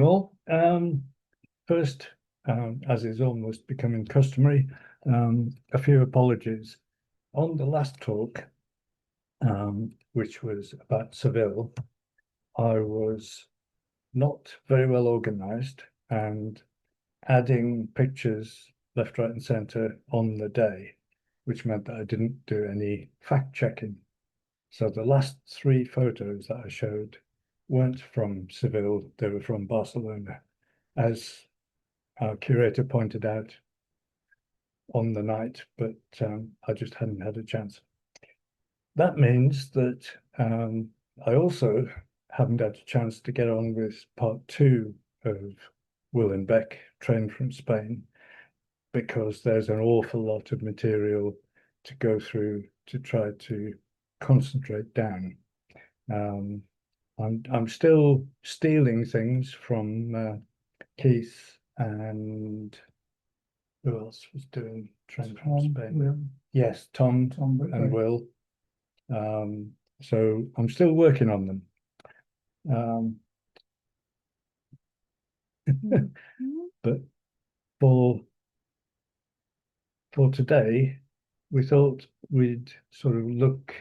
Well, first, as is almost becoming customary, a few apologies. On the last talk, which was about Seville, I was not very well organized and adding pictures left, right, and center on the day, which meant that I didn't do any fact checking. So the last three photos that I showed weren't from Seville, they were from Barcelona. As our curator pointed out on the night, but I just hadn't had a chance. That means that I also haven't had a chance to get on with part two of Will and Beck, Train from Spain, because there's an awful lot of material to go through to try to concentrate down. I'm still stealing things from Keith and who else was doing Train from Spain? Will. Yes, Tom and Will. So I'm still working on them. But for today, we thought we'd sort of look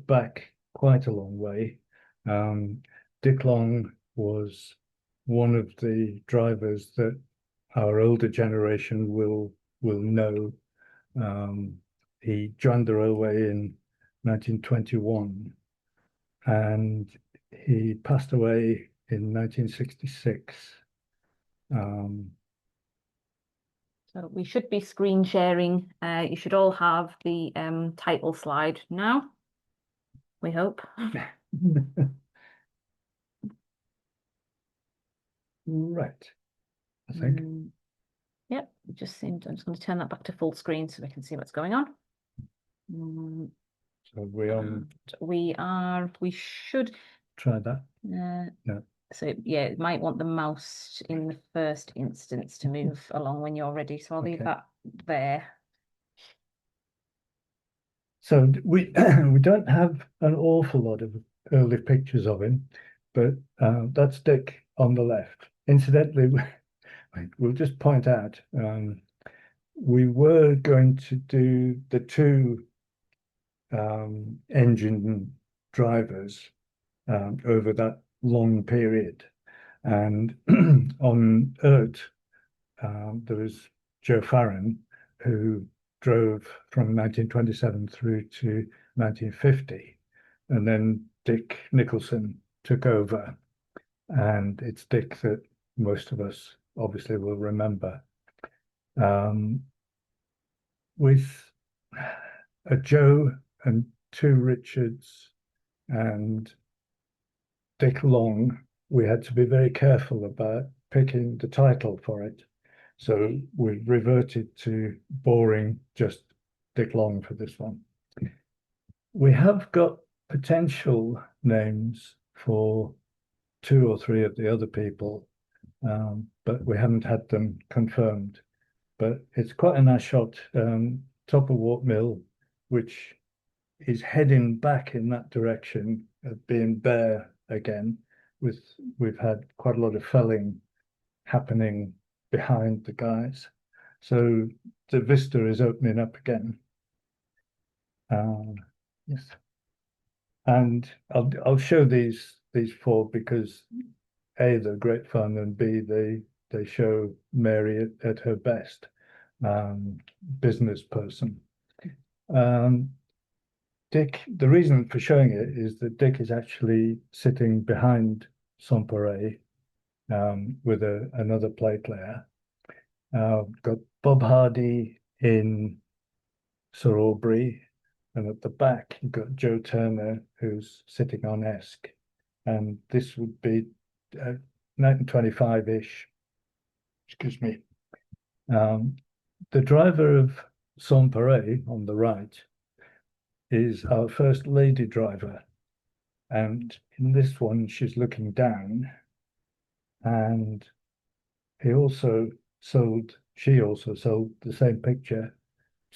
back quite a long way. Dick Long was one of the drivers that our older generation will know. He joined the railway in 1921 and he passed away in 1966. So we should be screen sharing. You should all have the title slide now, we hope. Right, I think. Yep, it just seemed, I'm just going to turn that back to full screen so we can see what's going on. So we should try that. No. So yeah, it might want the mouse in the first instance to move along when you're ready. So I'll leave that there. So we we don't have an awful lot of early pictures of him, but that's Dick on the left. Incidentally, we'll just point out we were going to do the two engine drivers over that long period. And on ERT, there was Joe Farron, who drove from 1927 through to 1950. And then Dick Nicholson took over. And it's Dick that most of us obviously will remember. With a Joe and two Richards and Dick Long, we had to be very careful about picking the title for it. So we reverted to boring just Dick Long for this one. We have got potential names for two or three of the other people, but we haven't had them confirmed. But it's quite a nice shot. Top of Wart Mill, which is heading back in that direction of being bare again. We've had quite a lot of felling happening behind the guys, so the vista is opening up again. Yes, and I'll show these four because A, they're great fun, and B, they show Mary at her best, business person. Dick, the reason for showing it is that Dick is actually sitting behind Somperé with another plate layer. Got Bob Hardy in Sir Aubrey, and at the back you've got Joe Turner, who's sitting on Esk. And this would be 1925-ish, excuse me. The driver of Somperé on the right is our first lady driver. And in this one, she's looking down. And she also sold the same picture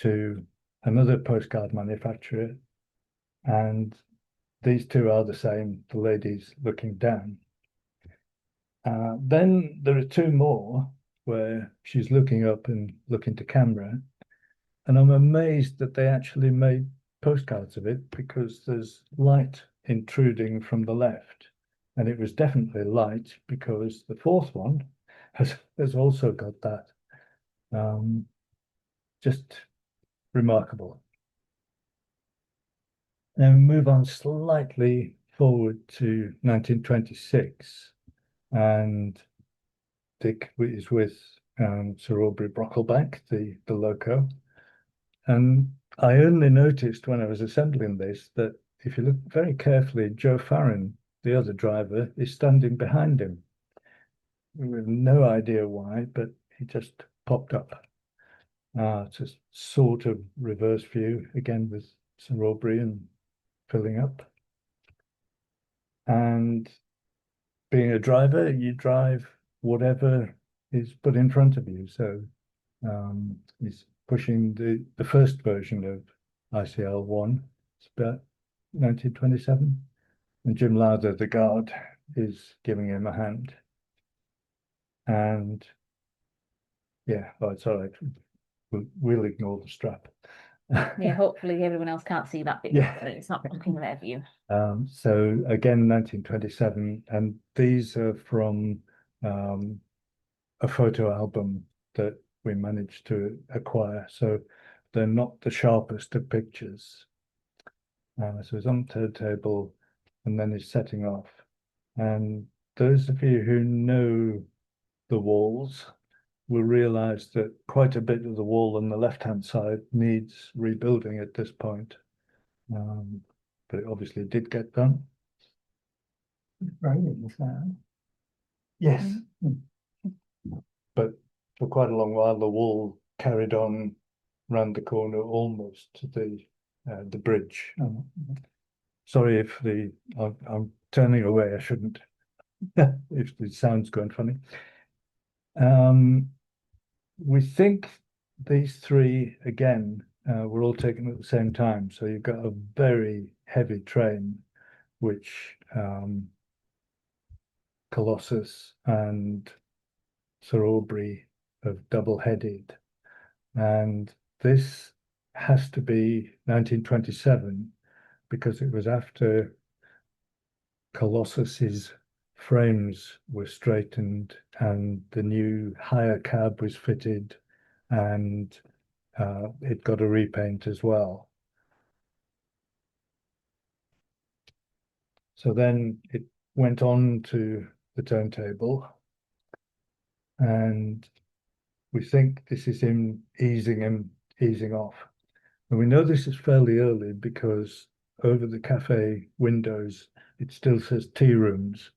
to another postcard manufacturer. And these two are the same, the ladies looking down. Then there are two more where she's looking up and looking to camera, and I'm amazed that they actually made postcards of it because there's light intruding from the left, and it was definitely light because the fourth one has also got that. Just remarkable. Now move on slightly forward to 1926, and Dick is with Sir Aubrey Brockleback, the loco. And I only noticed when I was assembling this that if you look very carefully, Joe Farron, the other driver, is standing behind him. We have no idea why, but he just popped up. It's a sort of reverse view, again with Sir Aubrey and filling up. And being a driver, you drive whatever is put in front of you. So he's pushing the first version of ICL 1. It's about 1927. And Jim Lowther, the guard, is giving him a hand. And yeah, oh, it's all right. We'll ignore the strap. Yeah, hopefully everyone else can't see that bit. Yeah. It's not blocking their view. So again, 1927, and these are from a photo album that we managed to acquire. So they're not the sharpest of pictures. So it's on the turntable, and then it's setting off. And those of you who know the walls will realize that quite a bit of the wall on the left-hand side needs rebuilding at this point. But it obviously did get done. Raining now. Yes. But for quite a long while, the wall carried on round the corner almost to the bridge. Sorry if I'm turning away, I shouldn't, if the sound's going funny. We think these three, again, were all taken at the same time. So you've got a very heavy train, which Colossus and Sir Aubrey have double-headed. And this has to be 1927 because it was after Colossus's frames were straightened and the new higher cab was fitted, and it got a repaint as well. So then it went on to the turntable, and we think this is him easing off. And we know this is fairly early because over the cafe windows, it still says tea rooms,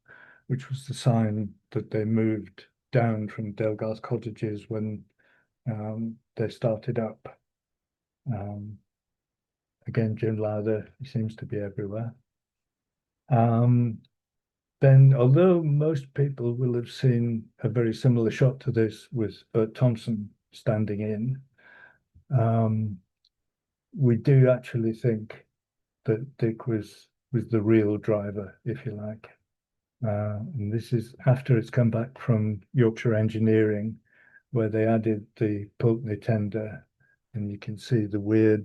which was the sign that they moved down from Delgar's cottages when they started up. Again, Jim Lowther, he seems to be everywhere. Then, although most people will have seen a very similar shot to this with Bert Thompson standing in, we do actually think that Dick was the real driver, if you like. And this is after it's come back from Yorkshire Engineering, where they added the Pulteney tender, and you can see the weir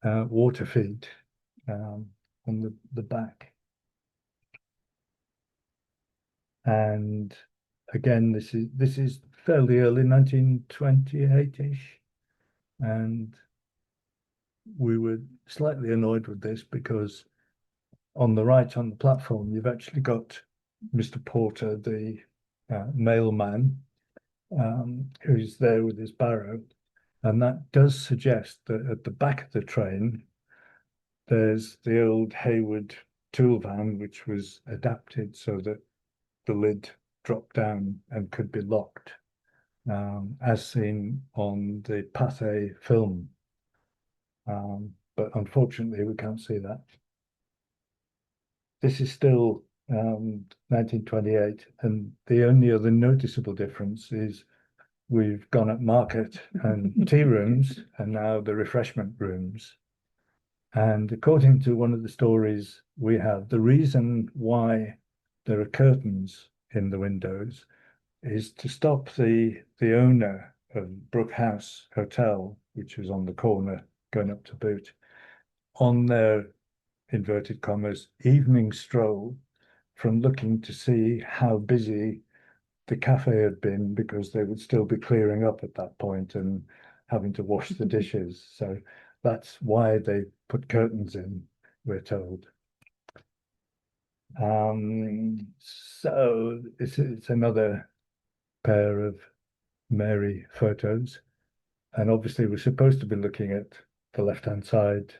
water feed on the back. And again, this is fairly early, 1928-ish, and we were slightly annoyed with this because on the right on the platform, you've actually got Mr. Porter, the mailman, who's there with his barrow. And that does suggest that at the back of the train, there's the old Hayward tool van, which was adapted so that the lid dropped down and could be locked, as seen on the Pathé film. But unfortunately, we can't see that. This is still 1928, and the only other noticeable difference is we've gone at market and tea rooms, and now the refreshment rooms. And according to one of the stories we have, the reason why there are curtains in the windows is to stop the owner of Brook House Hotel, which was on the corner going up to Boot, on their inverted commas evening stroll from looking to see how busy the cafe had been, because they would still be clearing up at that point and having to wash the dishes. So that's why they put curtains in, we're told. So it's another pair of Mary photos. And obviously we're supposed to be looking at the left-hand side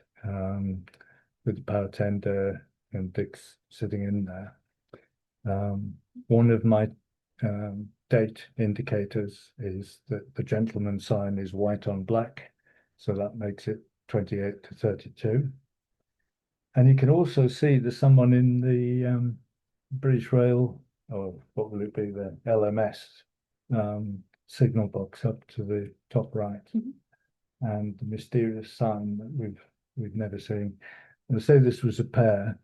with the power tender and Dick's sitting in there. One of my date indicators is that the gentleman's sign is white on black, so that makes it 28 to 32. And you can also see there's someone in the British Rail, or what will it be, the LMS signal box up to the top right, and the mysterious sign that we've never seen. And I say this was a pair.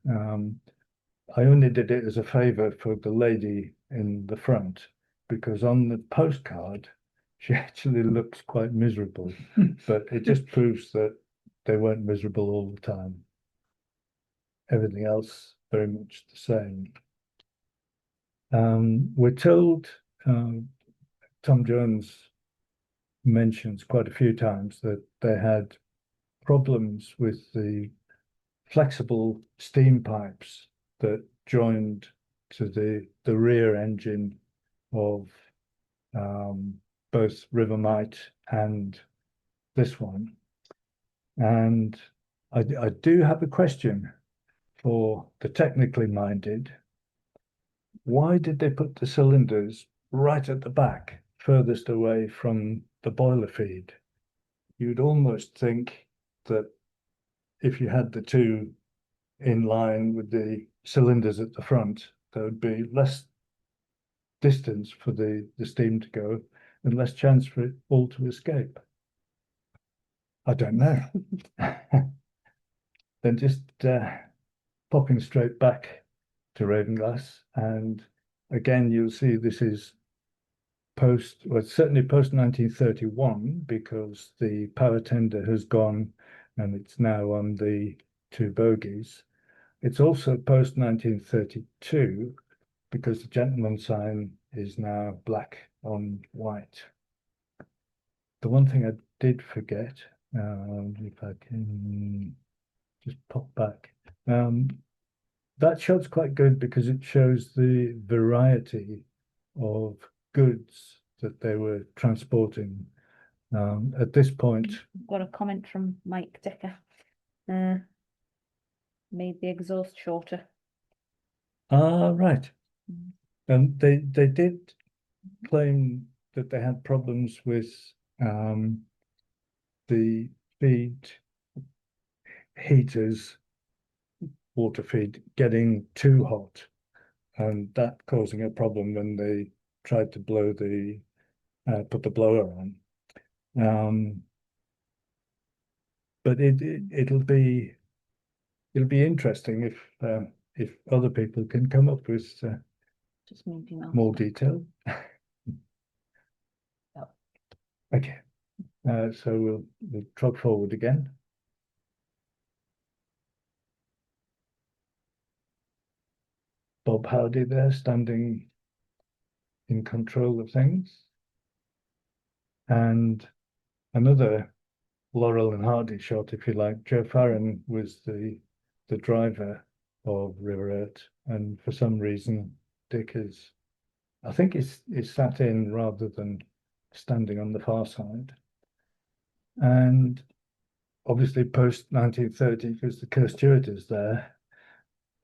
I only did it as a favor for the lady in the front, because on the postcard, she actually looks quite miserable, but it just proves that they weren't miserable all the time. Everything else very much the same. We're told, Tom Jones mentions quite a few times that they had problems with the flexible steam pipes that joined to the rear engine of both Rivermite and this one. And I do have a question for the technically minded. Why did they put the cylinders right at the back, furthest away from the boiler feed? You'd almost think that if you had the two in line with the cylinders at the front, there would be less distance for the steam to go and less chance for it all to escape. I don't know. Then just popping straight back to Ravenglass, and again you'll see this is post, well, certainly post 1931, because the power tender has gone and it's now on the two bogies. It's also post 1932, because the gentleman's sign is now black on white. The one thing I did forget, if I can just pop back, that shot's quite good because it shows the variety of goods that they were transporting. At this point, Got a comment from Mike Decker. Made the exhaust shorter. Right. And they did claim that they had problems with the feed heaters, water feed, getting too hot, and that causing a problem when they tried to blow the put the blower on. But it'll be interesting if other people can come up with Just moving on. more detail. Oh. Okay, so we'll trot forward again. Bob Hardy there, standing in control of things. And another Laurel and Hardy shot, if you like. Joe Farron was the driver of River Ert, and for some reason Dick is, I think is sat in rather than standing on the far side. And obviously post 1930, because the Kerr Stewart is there,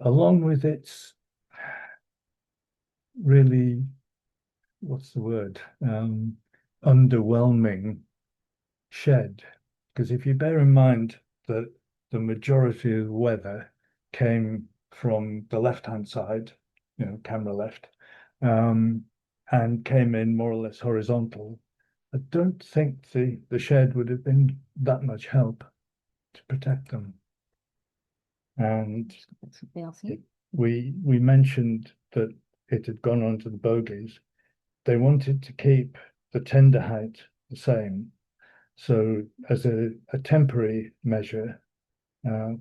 along with its really, what's the word, underwhelming shed. Because if you bear in mind that the majority of the weather came from the left-hand side, you know, camera left, and came in more or less horizontal, I don't think the shed would have been that much help to protect them. And Something else here. we mentioned that it had gone onto the bogies. They wanted to keep the tender height the same. So as a temporary measure,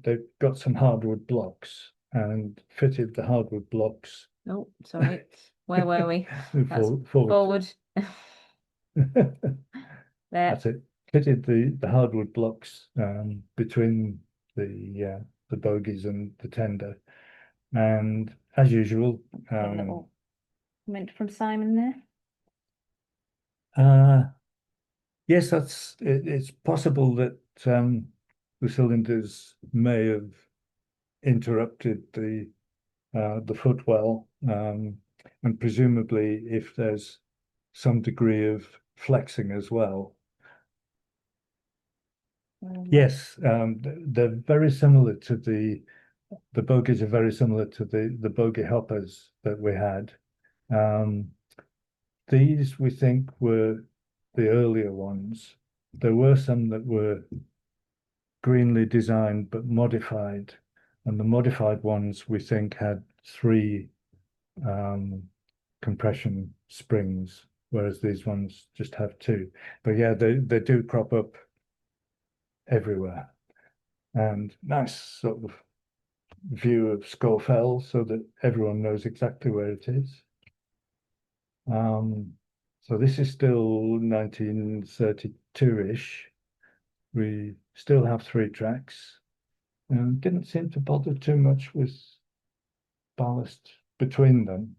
they've got some hardwood blocks and fitted the hardwood blocks. Oh, sorry. Where were we? That's forward. There. That's it. Fitted the hardwood blocks between the bogies and the tender. And as usual, A little comment from Simon there. yes, it's possible that the cylinders may have interrupted the footwell, and presumably if there's some degree of flexing as well. Yes, they're very similar to the bogies are very similar to the bogie hoppers that we had. These we think were the earlier ones. There were some that were greenly designed but modified, and the modified ones we think had 3 compression springs, whereas these ones just have 2. But yeah, they do crop up everywhere. And nice sort of view of Scawfell so that everyone knows exactly where it is. So this is still 1932-ish. We still have 3 tracks. Didn't seem to bother too much with ballast between them.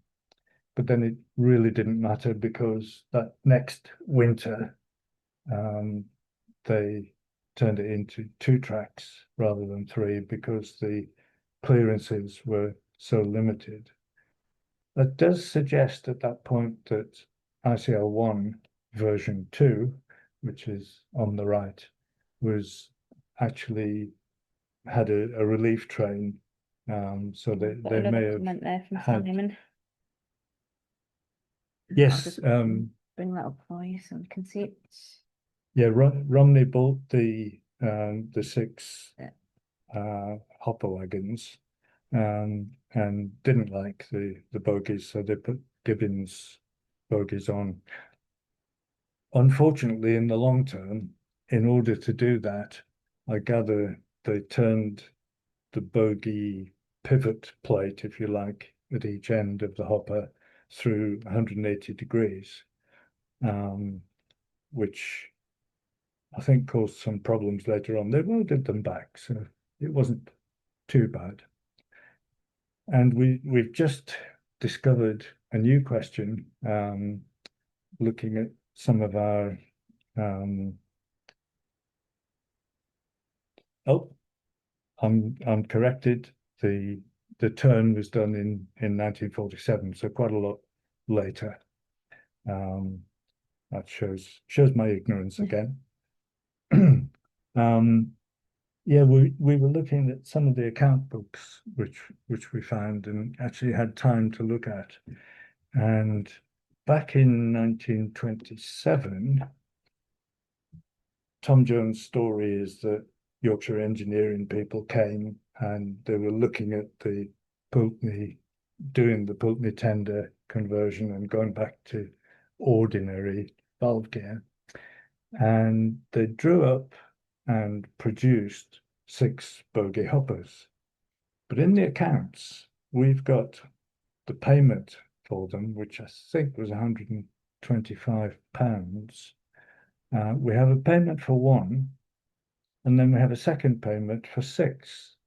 But then it really didn't matter because that next winter, they turned it into 2 tracks rather than 3 because the clearances were so limited. That does suggest at that point that ICL1 version 2, which is on the right, was actually had a relief train. So they may have comment there from had. Simon. Yes, bring that up for you so we can see it. Yeah, Romney bought the 6 hopper wagons, and didn't like the bogies, so they put gibbins bogies on. Unfortunately, in the long term, in order to do that, I gather they turned the bogie pivot plate, if you like, at each end of the hopper through 180 degrees, which I think caused some problems later on. They welded them back, so it wasn't too bad. And we've just discovered a new question, looking at some of our I'm corrected. The turn was done in 1947, so quite a lot later. That shows my ignorance again. Yeah, we were looking at some of the account books which we found and actually had time to look at. And back in 1927, Tom Jones' story is that Yorkshire engineering people came and they were looking at the Pulteney, doing the Pulteney tender conversion and going back to ordinary valve gear. And they drew up and produced 6 bogie hoppers. But in the accounts, we've got the payment for them, which I think was £125. We have a payment for 1, and then we have a second payment for 6.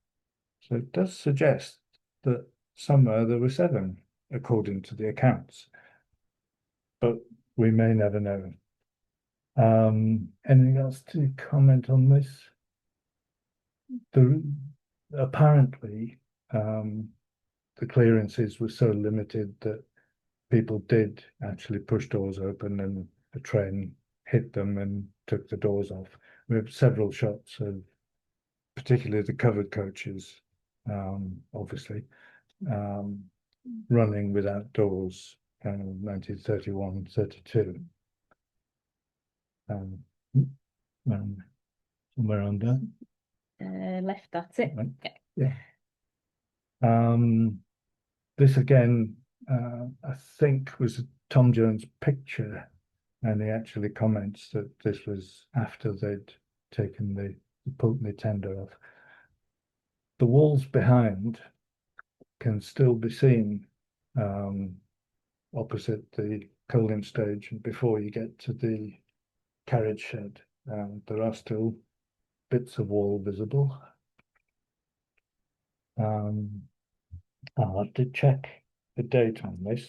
So it does suggest that somewhere there were 7, according to the accounts. But we may never know. Anything else to comment on this? Apparently, the clearances were so limited that people did actually push doors open and a train hit them and took the doors off. We have several shots of particularly the covered coaches, obviously, running without doors, 1931, 32. Somewhere on there. Left, that's it. Right. Yeah. This again, I think was a Tom Jones picture, and he actually comments that this was after they'd taken the Pulteney tender off. The walls behind can still be seen opposite the coaling stage and before you get to the carriage shed. There are still bits of wall visible. I'll have to check the date on this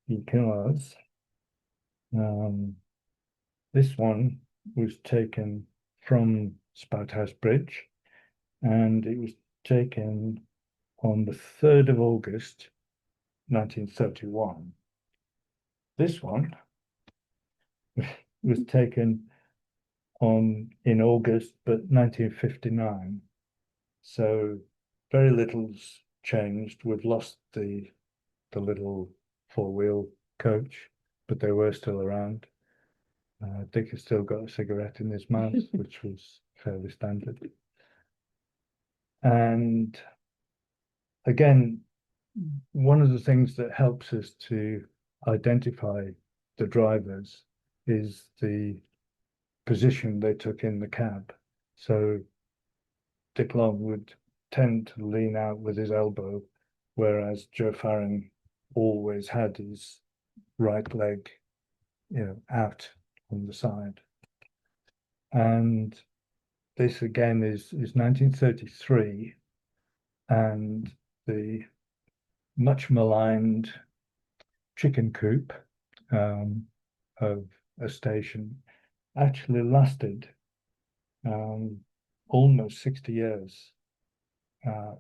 because this one was taken from Spouthouse Bridge, and it was taken on the 3rd of August 1931. This one was taken in August, but 1959. So very little's changed. We've lost the little 4-wheel coach, but they were still around. Dick has still got a cigarette in his mouth, which was fairly standard. And again, one of the things that helps us to identify the drivers is the position they took in the cab. So Dick Long would tend to lean out with his elbow, whereas Joe Farren always had his right leg, out on the side. And this again is 1933, and the much maligned chicken coop of a station actually lasted almost 60 years,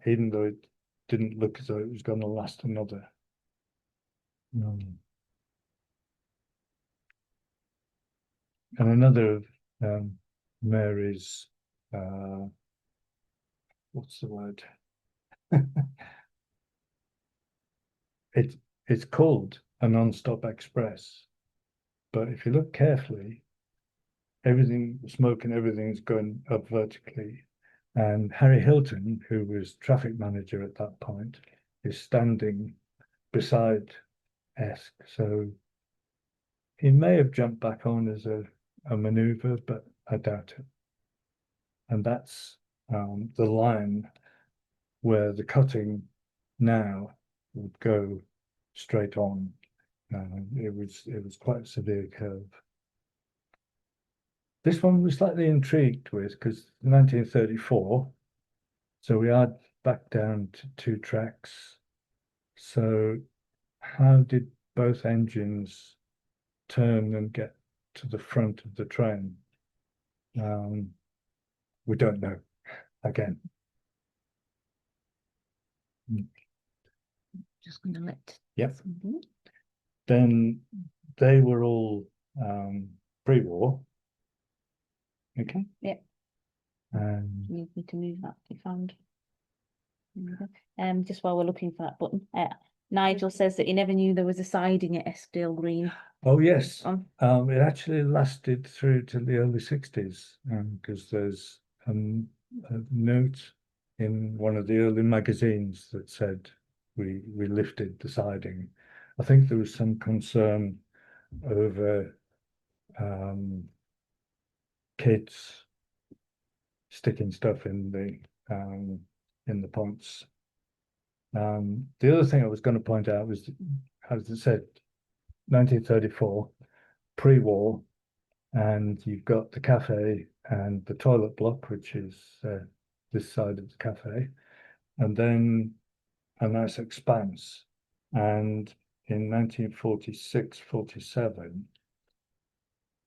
even though it didn't look as though it was going to last another. And another of Mary's, what's the word? It's called a non-stop express, but if you look carefully, everything, the smoke and everything's going up vertically. And Harry Hilton, who was traffic manager at that point, is standing beside Esk. So he may have jumped back on as a maneuver, but I doubt it. And that's the line where the cutting now would go straight on. It was quite a severe curve. This one was slightly intrigued with because 1934, so we are back down to 2 tracks. So how did both engines turn and get to the front of the train? We don't know again. Just going to let. Yep. Then they were all pre-war. Okay. Yep. And You need to move that if you found. Just while we're looking for that button, Nigel says that he never knew there was a siding at Eskdale Green. oh yes, it actually lasted through to the early 60s because there's a note in one of the early magazines that said we lifted the siding. I think there was some concern over kids sticking stuff in the ponts. The other thing I was going to point out was, as I said, 1934, pre-war, and you've got the cafe and the toilet block, which is this side of the cafe, and then a nice expanse. And in 1946-47,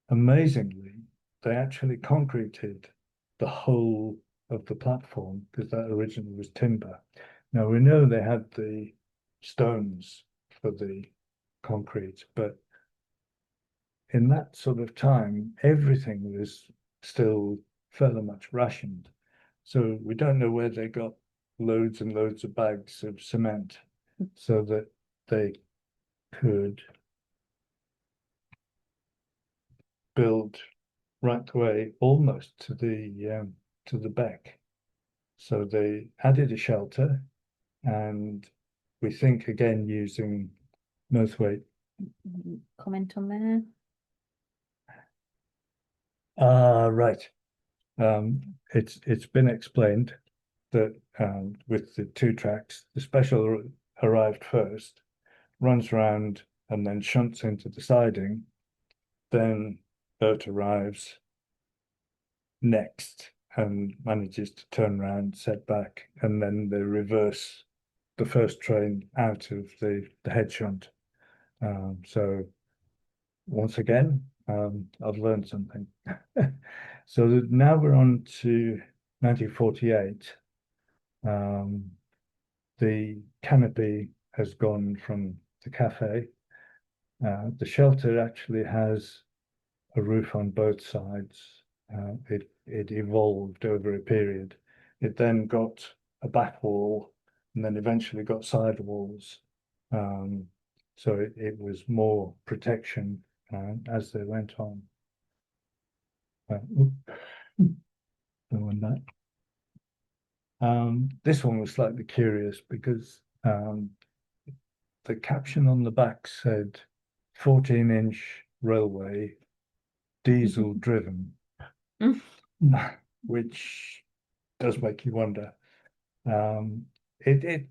amazingly, they actually concreted the whole of the platform because that originally was timber. Now we know they had the stones for the concrete, but in that sort of time, everything was still fairly much rationed. So we don't know where they got loads and loads of bags of cement so that they could build right the way almost to the beck. So they added a shelter, and we think again using Murthwaite. Comment on there. Right. It's been explained that with the 2 tracks, the special arrived first, runs around and then shunts into the siding. Then boat arrives next and manages to turn around, set back, and then they reverse the first train out of the head shunt. So once again, I've learned something. So now we're on to 1948. The canopy has gone from the cafe. The shelter actually has a roof on both sides. It evolved over a period. It then got a back wall and then eventually got side walls. So it was more protection as they went on. That. This one was slightly curious because the caption on the back said 14-inch railway diesel driven, which does make you wonder. It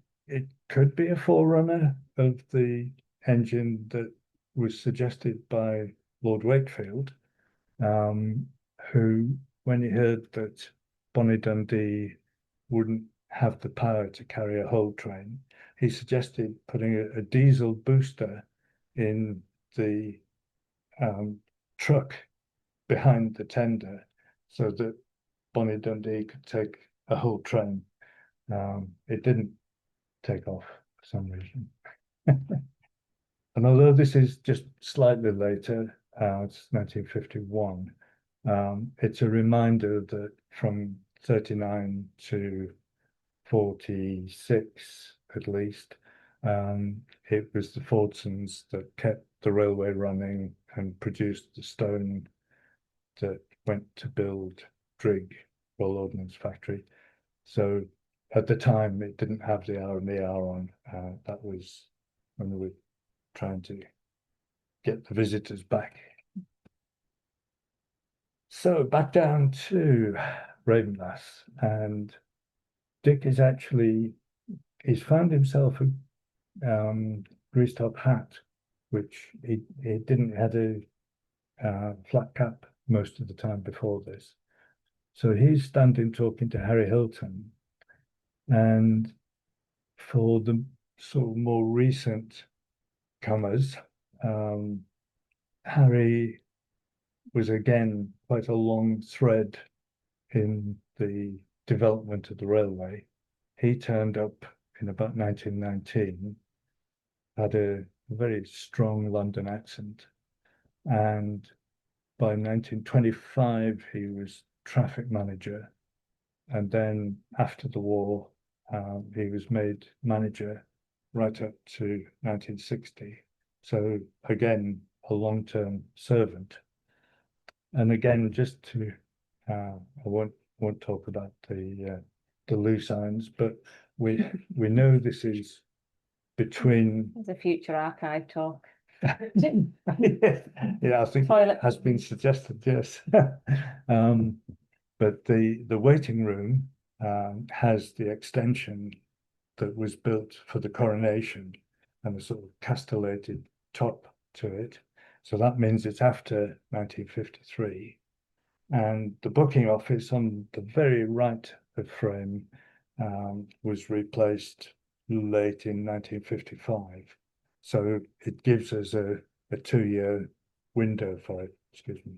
could be a forerunner of the engine that was suggested by Lord Wakefield, who, when he heard that Bonnie Dundee wouldn't have the power to carry a whole train, he suggested putting a diesel booster in the truck behind the tender so that Bonnie Dundee could take a whole train. It didn't take off for some reason. And although this is just slightly later, it's 1951, it's a reminder that from 39 to 46 at least, it was the Fordsons that kept the railway running and produced the stone that went to build Drigg Royal Ordnance Factory. So at the time, it didn't have the R&ER on. That was when we were trying to get the visitors back. So back down to Ravenlass, and Dick is actually, he's found himself a grease top hat, which he didn't had a flat cap most of the time before this. So he's standing talking to Harry Hilton, and for the sort of more recent comers, Harry was again quite a long thread in the development of the railway. He turned up in about 1919, had a very strong London accent, and by 1925 he was traffic manager, and then after the war he was made manager right up to 1960. So again, a long-term servant. And again, just to I won't talk about the loose ends, but we know this is between. There's a future archive talk. Yeah, I think it has been suggested, yes. But the waiting room has the extension that was built for the coronation and a sort of castellated top to it. So that means it's after 1953. And the booking office on the very right of frame was replaced late in 1955. So it gives us a 2-year window for it. Excuse me.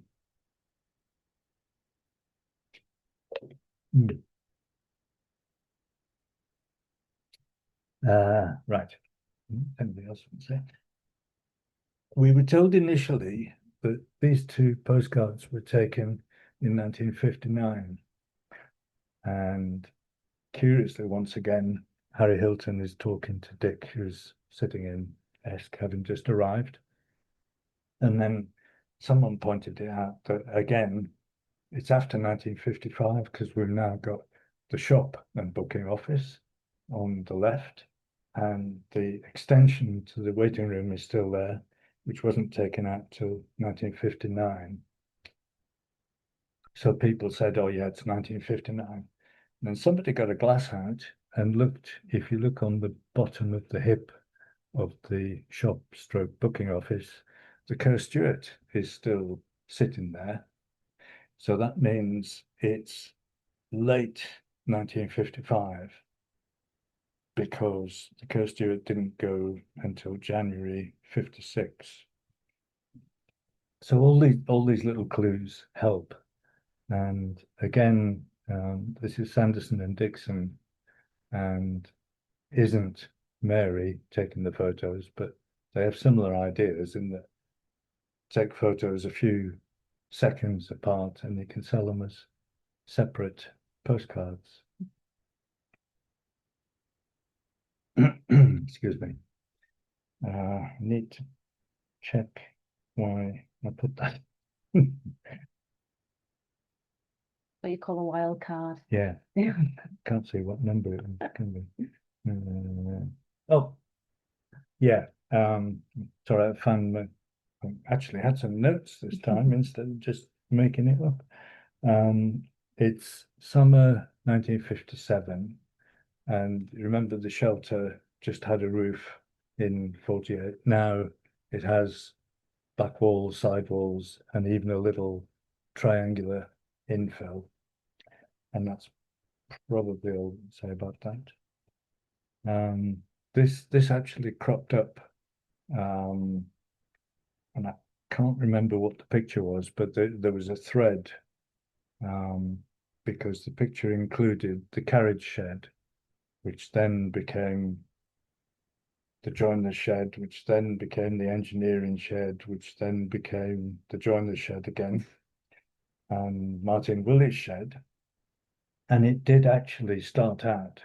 Right. Anybody else want to say? We were told initially that these 2 postcards were taken in 1959. And curiously, once again, Harry Hilton is talking to Dick, who's sitting in Esk, having just arrived. And then someone pointed it out that, again, it's after 1955 because we've now got the shop and booking office. on the left, and the extension to the waiting room is still there, which wasn't taken out till 1959. So people said, oh yeah, it's 1959. And then somebody got a glass out and looked, if you look on the bottom of the hip of the shop stroke booking office, the Kerr Stewart is still sitting there. So that means it's late 1955, because the Kerr Stewart didn't go until January 56. So all these little clues help. And again, this is Sanderson and Dixon, and isn't Mary taking the photos, but they have similar ideas in that take photos a few seconds apart and you can sell them as separate postcards. Excuse me. Need to check why I put that. What you call a wild card. Yeah. Yeah. Can't see what number it can be. Oh, yeah. Sorry, I found I actually had some notes this time instead of just making it up. It's summer 1957, and remember the shelter just had a roof in 48. Now it has back walls, side walls, and even a little triangular infill. And that's probably all I'd say about that. This actually cropped up, and I can't remember what the picture was, but there was a thread, because the picture included the carriage shed, which then became the joiner's shed, which then became the engineering shed, which then became the joiner's shed again, and Martin Willey's shed. And it did actually start out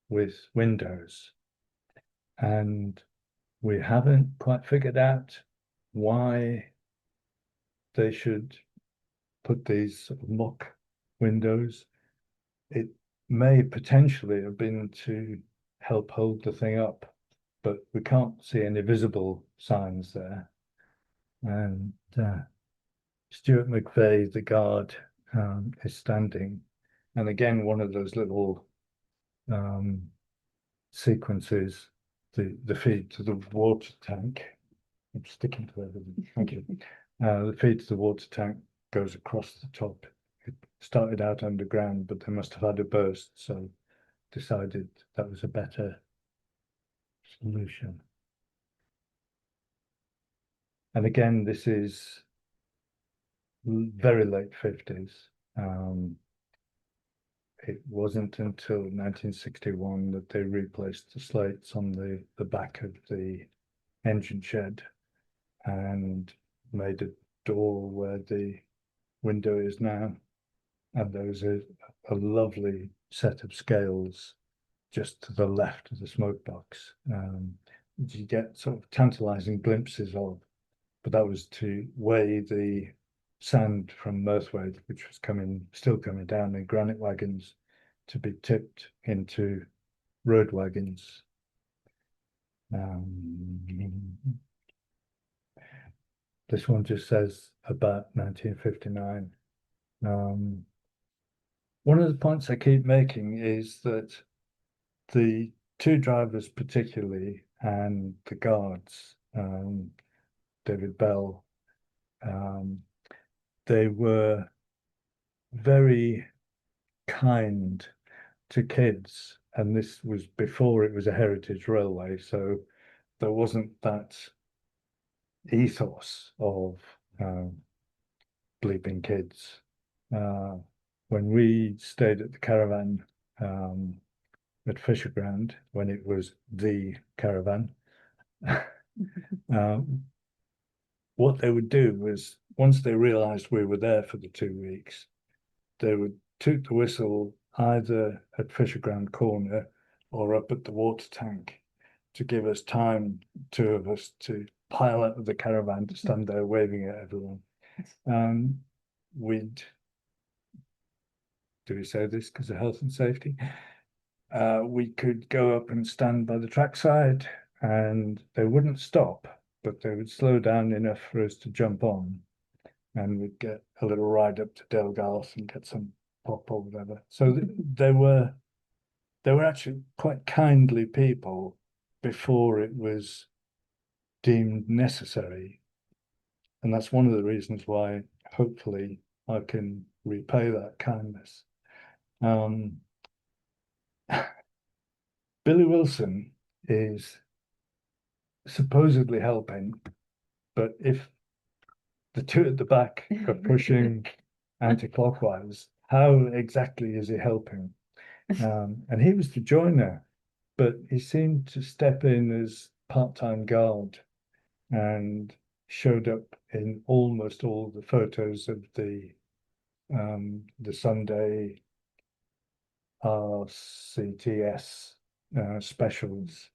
with windows. And we haven't quite figured out why they should put these sort of mock windows. It may potentially have been to help hold the thing up, but we can't see any visible signs there. And Stuart McVeigh, the guard, is standing. And again, one of those little sequences, the feed to the water tank. I'm sticking to everything. Thank you. The feed to the water tank goes across the top. It started out underground, but they must have had a burst, so decided that was a better solution. And again, this is very late 50s. It wasn't until 1961 that they replaced the slates on the back of the engine shed and made a door where the window is now. And there was a lovely set of scales just to the left of the smoke box. You get sort of tantalizing glimpses of, but that was to weigh the sand from Mirthwaite, which was still coming down in granite wagons to be tipped into road wagons. This one just says about 1959. One of the points I keep making is that the two drivers particularly, and the guards, David Bell, they were very kind to kids, and this was before it was a heritage railway, so there wasn't that ethos of bleeping kids. When we stayed at the caravan at Fisherground, when it was the caravan, what they would do was, once they realized we were there for the 2 weeks, they would toot the whistle either at Fisherground Corner or up at the water tank to give us time, two of us, to pile out of the caravan to stand there waving at everyone. Do we say this because of health and safety? we could go up and stand by the trackside, and they wouldn't stop, but they would slow down enough for us to jump on, and we'd get a little ride up to Delgarth and get some pop or whatever. So they were actually quite kindly people before it was deemed necessary. And that's one of the reasons why hopefully I can repay that kindness. Billy Wilson is supposedly helping, but if the two at the back are pushing anti-clockwise, how exactly is he helping? And he was the joiner, but he seemed to step in as part-time guard and showed up in almost all the photos of the Sunday RCTS specials.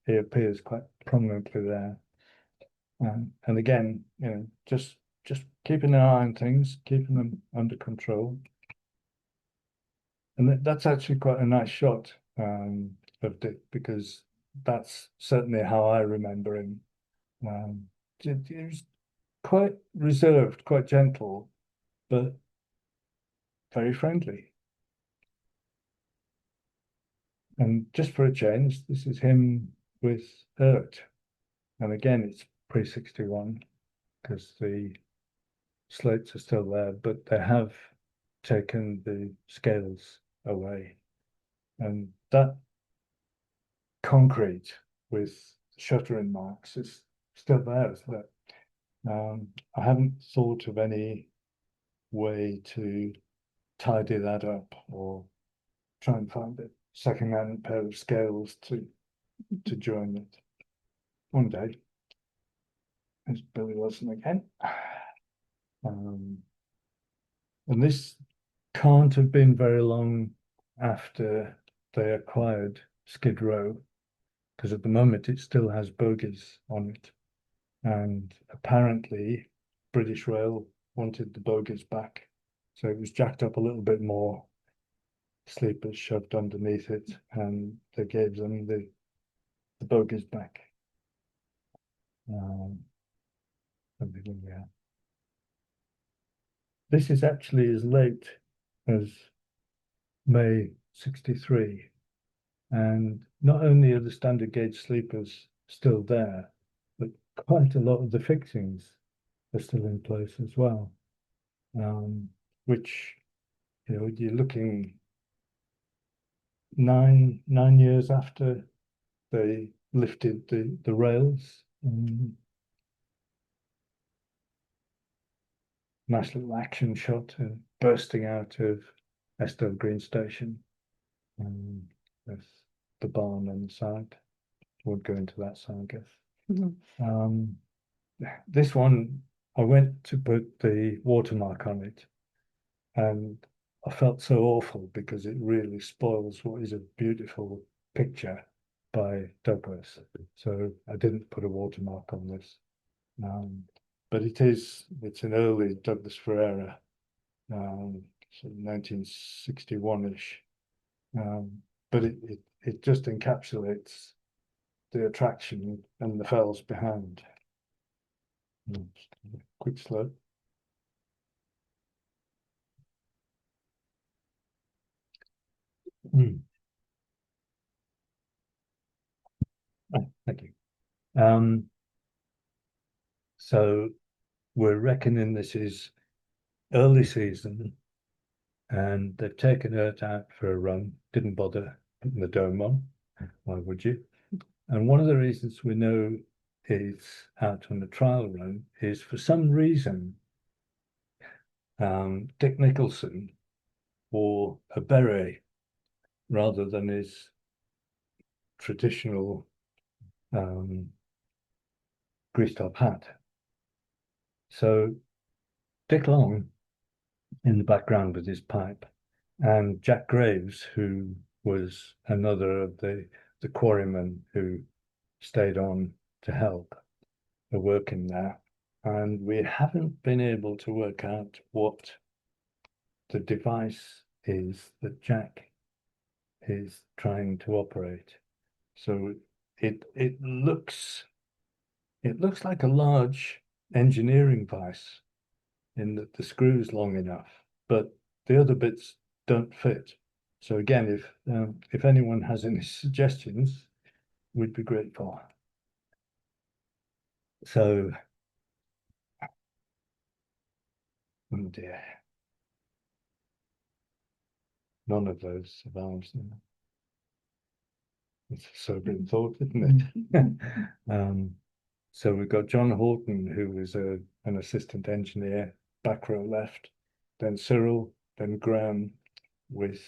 He appears quite prominently there. And again, you know, just keeping an eye on things, keeping them under control. And that's actually quite a nice shot of Dick, because that's certainly how I remember him. He was quite reserved, quite gentle, but very friendly. And just for a change, this is him with Ert. And again, it's pre-61 because the slates are still there, but they have taken the scales away. And that concrete with shuttering marks is still there, isn't it? I haven't thought of any way to tidy that up or try and find a second-hand pair of scales to join it. One day. There's Billy Wilson again. And this can't have been very long after they acquired Skid Row, because at the moment it still has bogies on it. And apparently British Rail wanted the bogies back. So it was jacked up a little bit more, sleepers shoved underneath it, and they gave them the bogies back. Yeah. This is actually as late as May 63. And not only are the standard gauge sleepers still there, but quite a lot of the fixings are still in place as well. Which, you know, you're looking nine years after they lifted the rails. Nice little action shot bursting out of Eskdale Green station. With the barn on the side. We'll go into that side, I guess. This one, I went to put the watermark on it, and I felt so awful because it really spoils what is a beautiful picture by Douglas. So I didn't put a watermark on this. But it's an early Douglas Ferreira, so 1961-ish. But it just encapsulates the attraction and the fells behind. Quick slow. Oh, thank you. So we're reckoning this is early season, and they've taken Ert out for a run, didn't bother putting the dome on. Why would you? And one of the reasons we know he's out on the trial run is, for some reason, Dick Nicholson wore a beret rather than his traditional grease top hat. So Dick Long in the background with his pipe, and Jack Graves, who was another of the quarrymen who stayed on to help, are working there. And we haven't been able to work out what the device is that Jack is trying to operate. So it looks like a large engineering vice in that the screw's long enough, but the other bits don't fit. So again, if anyone has any suggestions, we'd be grateful. So, oh dear, none of those survives. It's a sobering thought, isn't it? So we've got John Horton, who was an assistant engineer, back row left, then Cyril, then Graham, with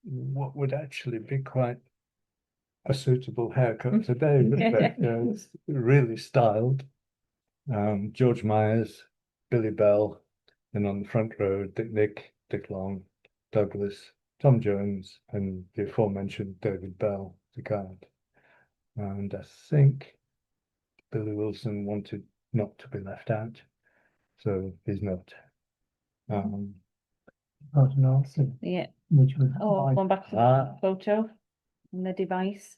what would actually be quite a suitable haircut today, wouldn't it? It's really styled. George Myers, Billy Bell, and on the front row, Dick Long, Douglas, Tom Jones, and the aforementioned David Bell, the guard. And I think Billy Wilson wanted not to be left out, so he's not. Yeah. Which was Going back to the photo and the device.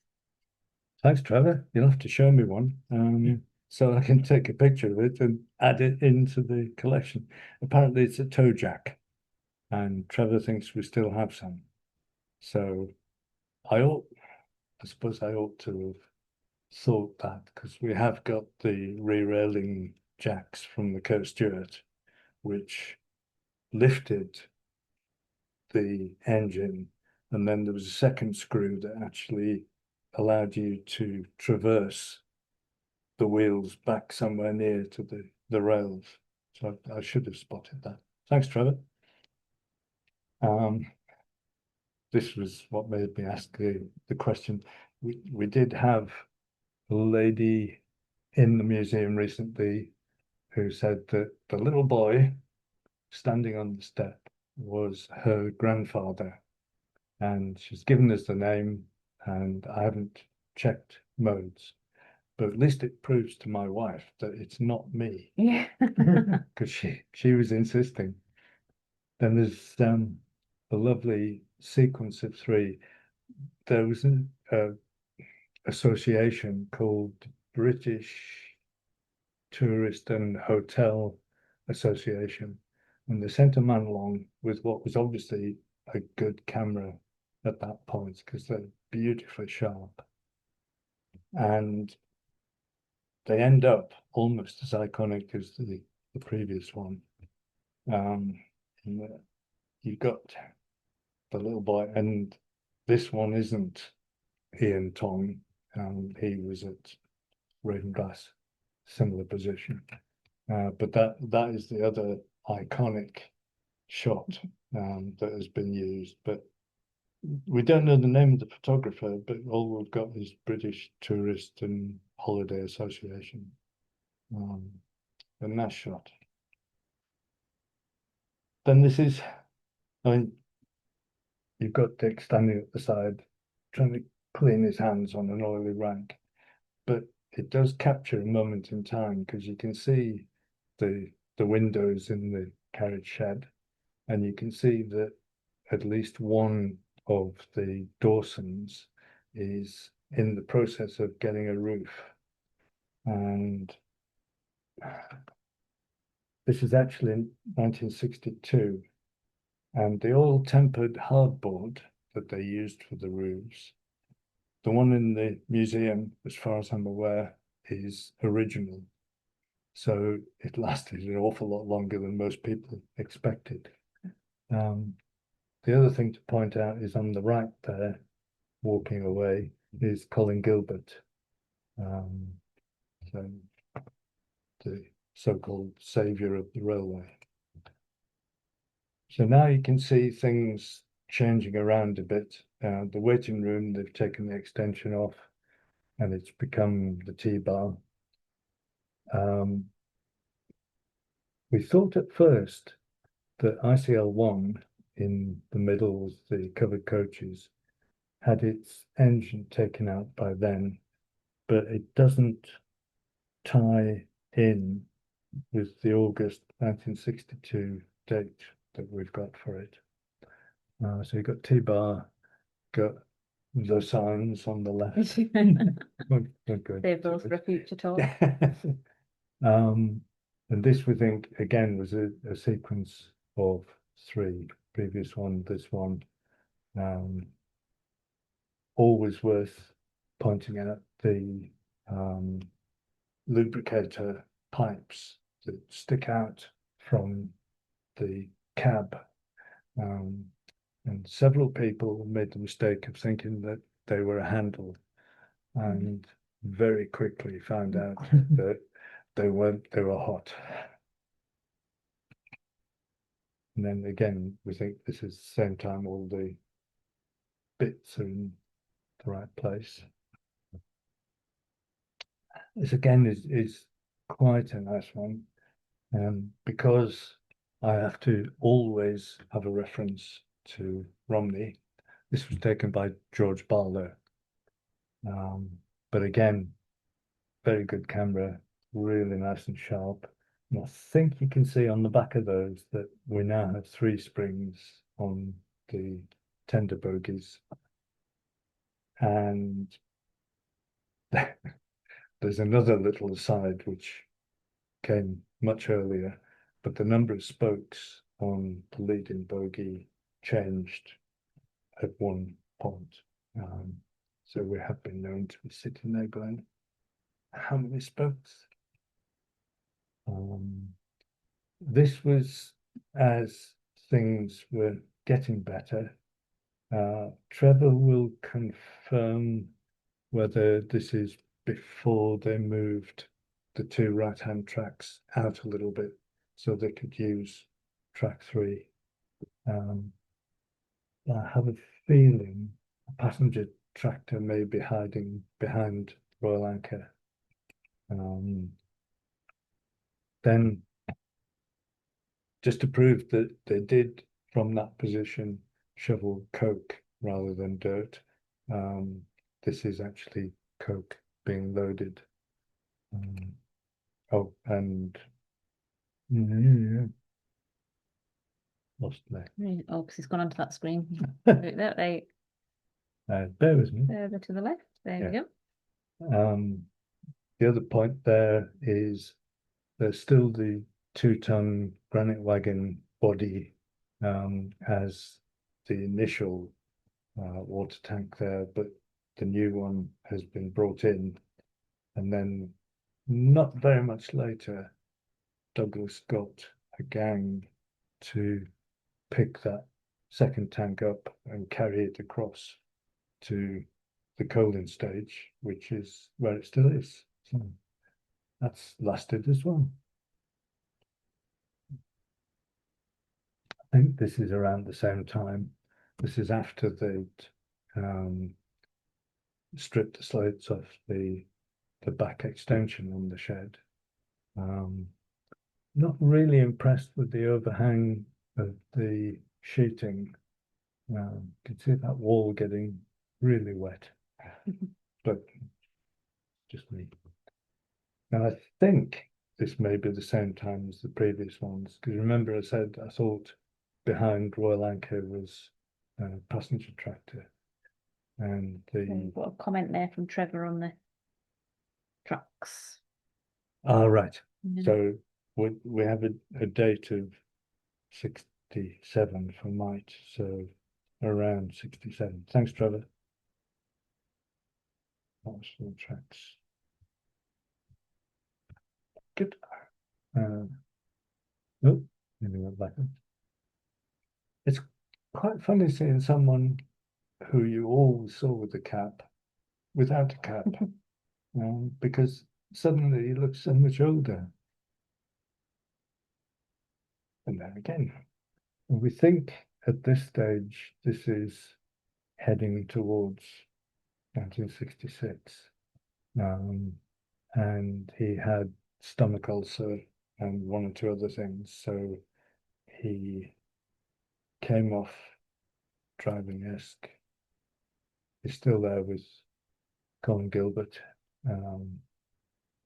Thanks, Trevor. You'll have to show me one, so I can take a picture of it and add it into the collection. Apparently, it's a toe jack, and Trevor thinks we still have some. So I suppose I ought to have thought that, because we have got the re-railing jacks from the Coast Stewart, which lifted the engine, and then there was a second screw that actually allowed you to traverse the wheels back somewhere near to the rails. So I should have spotted that. Thanks, Trevor. This was what made me ask the question. We did have a lady in the museum recently who said that the little boy standing on the step was her grandfather, and she's given us the name, and I haven't checked modes, but at least it proves to my wife that it's not me, Yeah. because she was insisting. Then there's a lovely sequence of three. There was an association called British Tourist and Hotel Association, and they sent a man along with what was obviously a good camera at that point, because they're beautifully sharp, and they end up almost as iconic as the previous one. You've got the little boy, and this one isn't Ian Tong. He was at Ravenglass, similar position. But that is the other iconic shot that has been used. But we don't know the name of the photographer, but all we've got is British Tourist and Holiday Association. And that shot. Then this is, I mean, you've got Dick standing at the side trying to clean his hands on an oily rag, but it does capture a moment in time, because you can see the windows in the carriage shed, and you can see that at least one of the Dawsons is in the process of getting a roof. And this is actually in 1962, and the oil tempered hardboard that they used for the roofs, the one in the museum, as far as I'm aware, is original. So it lasted an awful lot longer than most people expected. The other thing to point out is on the right there, walking away, is Colin Gilbert, so the so-called saviour of the railway. So now you can see things changing around a bit. The waiting room, they've taken the extension off, and it's become the T-bar. We thought at first that ICL1 in the middle, the covered coaches, had its engine taken out by then, but it doesn't tie in with the August 1962 date that we've got for it. So you've got T-bar, got the signs on the left. We're good. Save those for a future talk. Um, and this we think again was a sequence of three. Previous one, this one. Always worth pointing out the lubricator pipes that stick out from the cab. And several people made the mistake of thinking that they were a handle and very quickly found out that they weren't, they were hot. And then again, we think this is the same time all the bits are in the right place. This again is quite a nice one, because I have to always have a reference to Romney. This was taken by George Barlow. But again, very good camera, really nice and sharp. And I think you can see on the back of those that we now have 3 springs on the tender bogies. And there's another little aside which came much earlier, but the number of spokes on the leading bogie changed at one point. So we have been known to be sitting there going, how many spokes? This was as things were getting better. Trevor will confirm whether this is before they moved the 2 right-hand tracks out a little bit so they could use track 3. I have a feeling a passenger tractor may be hiding behind Royal Anchor. Then, just to prove that they did from that position shovel coke rather than dirt, this is actually coke being loaded. Oh, and lost there. Oh, because he's gone onto that screen. There, Bear with me. further to the left. There we go. The other point there is there's still the 2-ton granite wagon body as the initial water tank there, but the new one has been brought in, and then not very much later, Douglas got a gang to pick that second tank up and carry it across to the coaling stage, which is where it still is. So that's lasted as well. I think this is around the same time. This is after they'd stripped the slates off the back extension on the shed. Not really impressed with the overhang of the sheeting. You can see that wall getting really wet, but just me. Now I think this may be the same time as the previous ones, because remember I said I thought behind Royal Anchor was a passenger tractor, and We've got a comment there from Trevor on the trucks. Right. So we have a date of 67 for Mite, so around 67. Thanks, Trevor. Arsenal tracks. Good. Nope, maybe went back. It's quite funny seeing someone who you always saw with a cap without a cap, because suddenly he looks so much older. And then again, we think at this stage this is heading towards 1966, and he had stomach ulcer and 1 or 2 other things, so he came off driving Esk. He's still there with Colin Gilbert,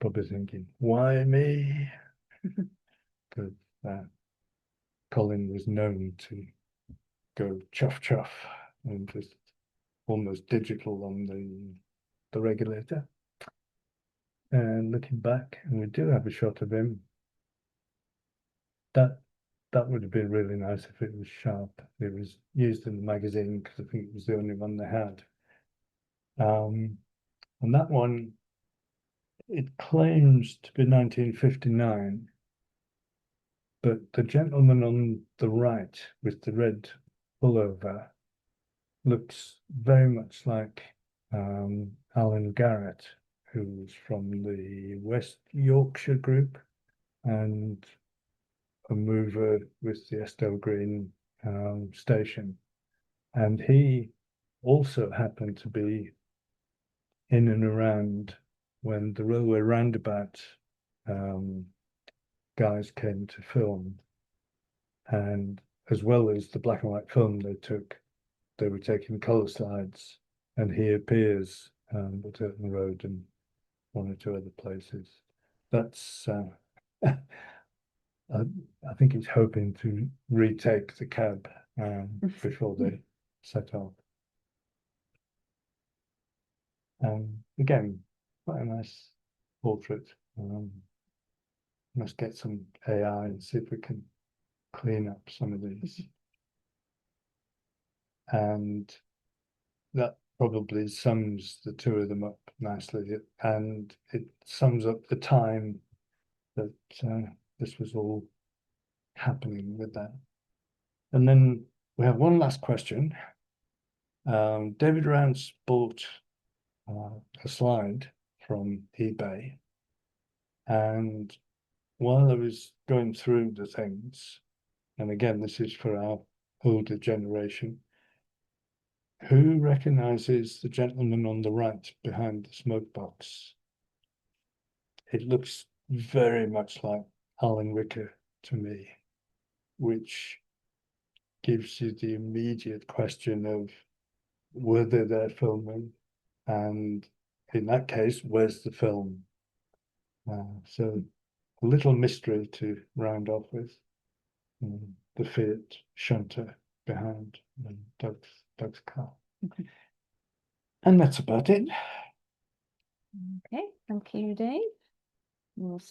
probably thinking, why me? Because Colin was known to go chuff chuff and just almost digital on the regulator. And looking back, and we do have a shot of him. That would have been really nice if it was sharp. It was used in the magazine because I think it was the only one they had. And that one, it claims to be 1959, but the gentleman on the right with the red pullover looks very much like Alan Garrett, who's from the West Yorkshire group and a mover with the Eskdale Green station. And he also happened to be in and around when the railway roundabout guys came to film. And as well as the black and white film they took, they were taking colour slides, and he appears at Turton Road and one or two other places. That's I think he's hoping to retake the cab before they set off. Again, quite a nice portrait. Must get some AI and see if we can clean up some of these. And that probably sums the two of them up nicely, and it sums up the time that this was all happening with that. And then we have one last question. David Rounce bought a slide from eBay, and while I was going through the things, and again, this is for our older generation, who recognizes the gentleman on the right behind the smoke box? It looks very much like Alan Wicker to me, which gives you the immediate question of were they there filming? And in that case, where's the film? So a little mystery to round off with. The Fiat shunter behind Doug's car. Okay. And that's about it. Okay, thank you, Dave. We'll stop